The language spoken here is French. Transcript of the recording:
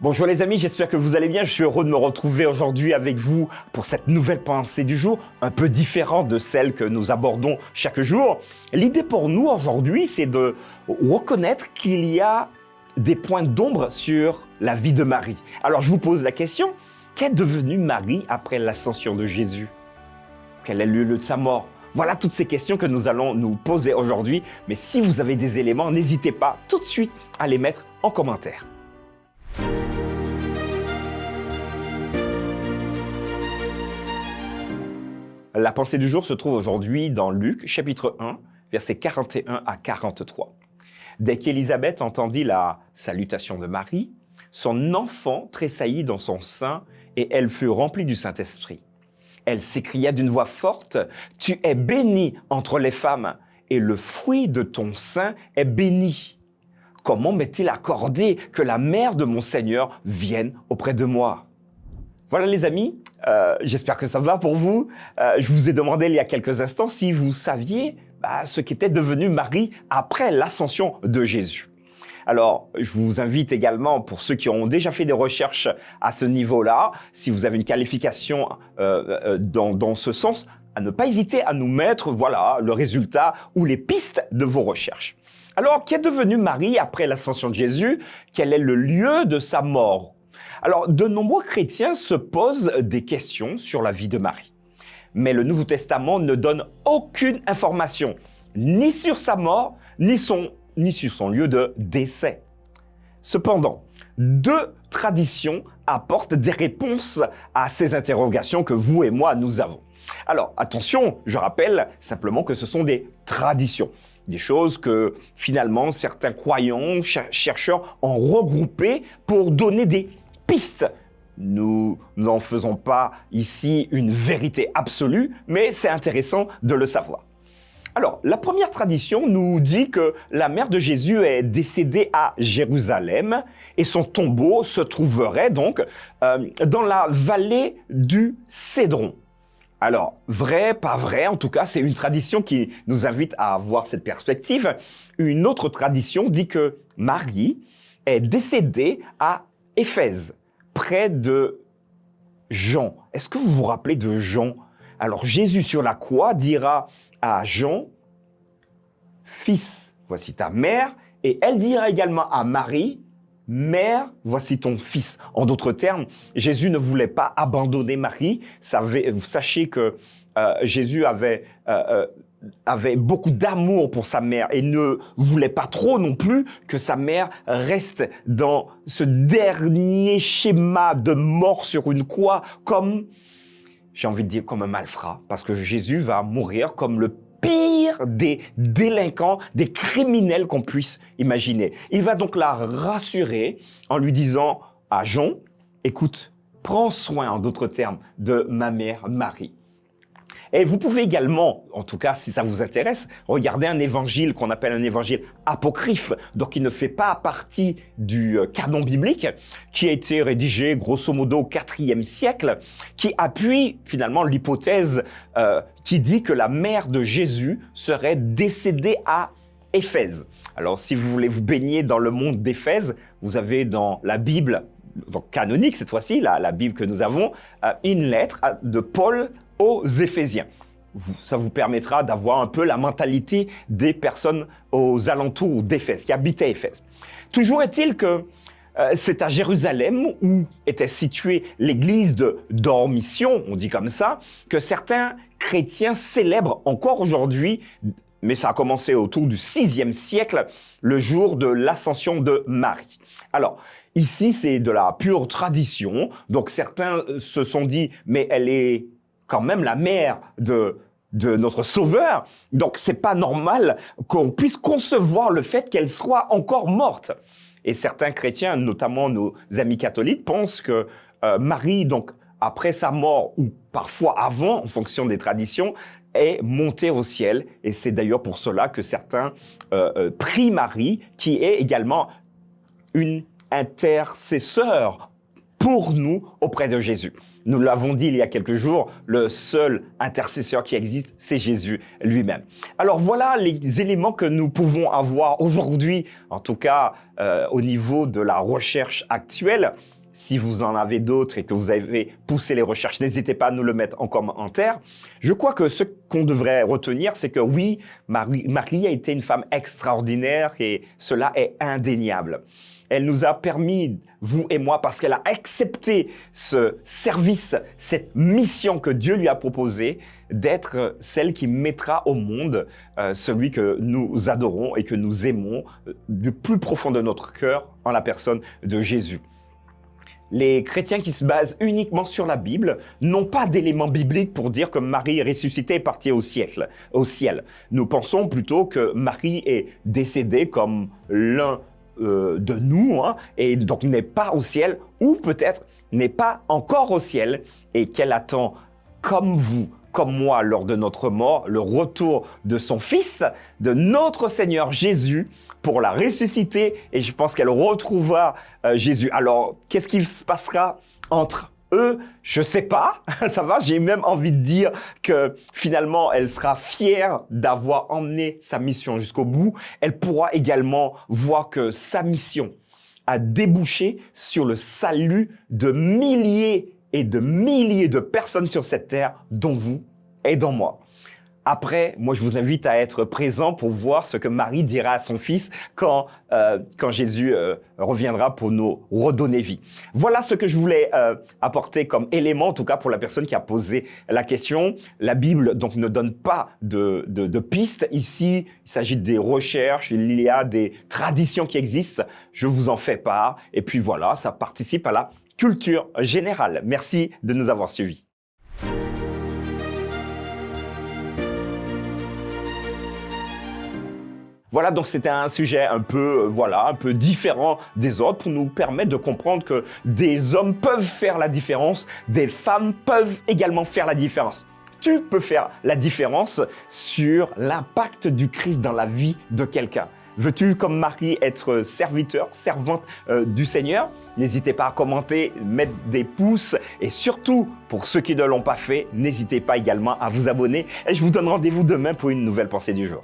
Bonjour les amis, j'espère que vous allez bien. Je suis heureux de me retrouver aujourd'hui avec vous pour cette nouvelle pensée du jour, un peu différente de celle que nous abordons chaque jour. L'idée pour nous aujourd'hui, c'est de reconnaître qu'il y a des points d'ombre sur la vie de Marie. Alors je vous pose la question, qu'est devenue Marie après l'ascension de Jésus? Quel est le lieu de sa mort? Voilà toutes ces questions que nous allons nous poser aujourd'hui. Mais si vous avez des éléments, n'hésitez pas tout de suite à les mettre en commentaire. La pensée du jour se trouve aujourd'hui dans Luc, chapitre 1, versets 41 à 43. Dès qu'Élisabeth entendit la salutation de Marie, son enfant tressaillit dans son sein et elle fut remplie du Saint-Esprit. Elle s'écria d'une voix forte, « Tu es bénie entre les femmes, et le fruit de ton sein est béni. Comment m'est-il accordé que la mère de mon Seigneur vienne auprès de moi ?» Voilà les amis, j'espère que ça va pour vous. Je vous ai demandé il y a quelques instants si vous saviez ce qu'était devenu Marie après l'ascension de Jésus. Alors, je vous invite également, pour ceux qui ont déjà fait des recherches à ce niveau-là, si vous avez une qualification dans ce sens, à ne pas hésiter à nous mettre le résultat ou les pistes de vos recherches. Alors, qu'est devenue Marie après l'ascension de Jésus? Quel est le lieu de sa mort? Alors, de nombreux chrétiens se posent des questions sur la vie de Marie. Mais le Nouveau Testament ne donne aucune information, ni sur sa mort, ni sur son lieu de décès. Cependant, deux traditions apportent des réponses à ces interrogations que vous et moi, nous avons. Alors, attention, je rappelle simplement que ce sont des traditions. Des choses que, finalement, certains croyants, chercheurs ont regroupées pour donner des pistes. Nous n'en faisons pas ici une vérité absolue, mais c'est intéressant de le savoir. Alors, la première tradition nous dit que la mère de Jésus est décédée à Jérusalem et son tombeau se trouverait donc dans la vallée du Cédron. Alors, vrai, pas vrai, en tout cas, c'est une tradition qui nous invite à avoir cette perspective. Une autre tradition dit que Marie est décédée à Éphèse, près de Jean. Est-ce que vous vous rappelez de Jean? Alors Jésus sur la croix dira à Jean, « Fils, voici ta mère », et elle dira également à Marie, « Mère, voici ton fils ». En d'autres termes, Jésus ne voulait pas abandonner Marie. Sachez que Jésus avait beaucoup d'amour pour sa mère et ne voulait pas trop non plus que sa mère reste dans ce dernier schéma de mort sur une croix comme, j'ai envie de dire, comme un malfrat, parce que Jésus va mourir comme le pire des délinquants, des criminels qu'on puisse imaginer. Il va donc la rassurer en lui disant à Jean, écoute, prends soin, en d'autres termes, de ma mère Marie. Et vous pouvez également, en tout cas si ça vous intéresse, regarder un évangile qu'on appelle un évangile apocryphe, donc il ne fait pas partie du canon biblique, qui a été rédigé grosso modo au IVe siècle, qui appuie finalement l'hypothèse qui dit que la mère de Jésus serait décédée à Éphèse. Alors si vous voulez vous baigner dans le monde d'Éphèse, vous avez dans la Bible, donc canonique cette fois-ci, la Bible que nous avons, une lettre de Paul aux Éphésiens. Ça vous permettra d'avoir un peu la mentalité des personnes aux alentours d'Éphèse, qui habitaient Éphèse. Toujours est-il que c'est à Jérusalem, où était située l'église de Dormition, on dit comme ça, que certains chrétiens célèbrent encore aujourd'hui, mais ça a commencé autour du VIe siècle, le jour de l'ascension de Marie. Alors, ici, c'est de la pure tradition, donc certains se sont dit, mais elle est quand même la mère de notre Sauveur, donc c'est pas normal qu'on puisse concevoir le fait qu'elle soit encore morte. Et certains chrétiens, notamment nos amis catholiques, pensent que Marie, donc après sa mort, ou parfois avant, en fonction des traditions, est montée au ciel. Et c'est d'ailleurs pour cela que certains prient Marie, qui est également une intercesseur pour nous auprès de Jésus. Nous l'avons dit il y a quelques jours, le seul intercesseur qui existe, c'est Jésus lui-même. Alors voilà les éléments que nous pouvons avoir aujourd'hui, en tout cas au niveau de la recherche actuelle. Si vous en avez d'autres et que vous avez poussé les recherches, n'hésitez pas à nous le mettre en commentaire. Je crois que ce qu'on devrait retenir, c'est que oui, Marie a été une femme extraordinaire et cela est indéniable. Elle nous a permis, vous et moi, parce qu'elle a accepté ce service, cette mission que Dieu lui a proposée, d'être celle qui mettra au monde celui que nous adorons et que nous aimons du plus profond de notre cœur en la personne de Jésus. Les chrétiens qui se basent uniquement sur la Bible n'ont pas d'éléments bibliques pour dire que Marie est ressuscitée et partie au ciel. Nous pensons plutôt que Marie est décédée comme l'un de nous, et donc n'est pas au ciel, ou peut-être n'est pas encore au ciel, et qu'elle attend, comme vous, comme moi, lors de notre mort, le retour de son Fils, de notre Seigneur Jésus, pour la ressusciter, et je pense qu'elle retrouvera Jésus. Alors, qu'est-ce qui se passera entre eux? Je sais pas, ça va, j'ai même envie de dire que finalement, elle sera fière d'avoir emmené sa mission jusqu'au bout. Elle pourra également voir que sa mission a débouché sur le salut de milliers et de milliers de personnes sur cette terre, dont vous et dont moi. Après, moi, je vous invite à être présent pour voir ce que Marie dira à son fils quand Jésus reviendra pour nous redonner vie. Voilà ce que je voulais apporter comme élément, en tout cas pour la personne qui a posé la question. La Bible donc ne donne pas de pistes. Ici, il s'agit des recherches, il y a des traditions qui existent. Je vous en fais part. Et puis voilà, ça participe à la culture générale. Merci de nous avoir suivis. Voilà, donc c'était un sujet un peu différent des autres pour nous permettre de comprendre que des hommes peuvent faire la différence, des femmes peuvent également faire la différence. Tu peux faire la différence sur l'impact du Christ dans la vie de quelqu'un. Veux-tu, comme Marie, être serviteur, servante du Seigneur? N'hésitez pas à commenter, mettre des pouces et surtout, pour ceux qui ne l'ont pas fait, n'hésitez pas également à vous abonner. Et je vous donne rendez-vous demain pour une nouvelle pensée du jour.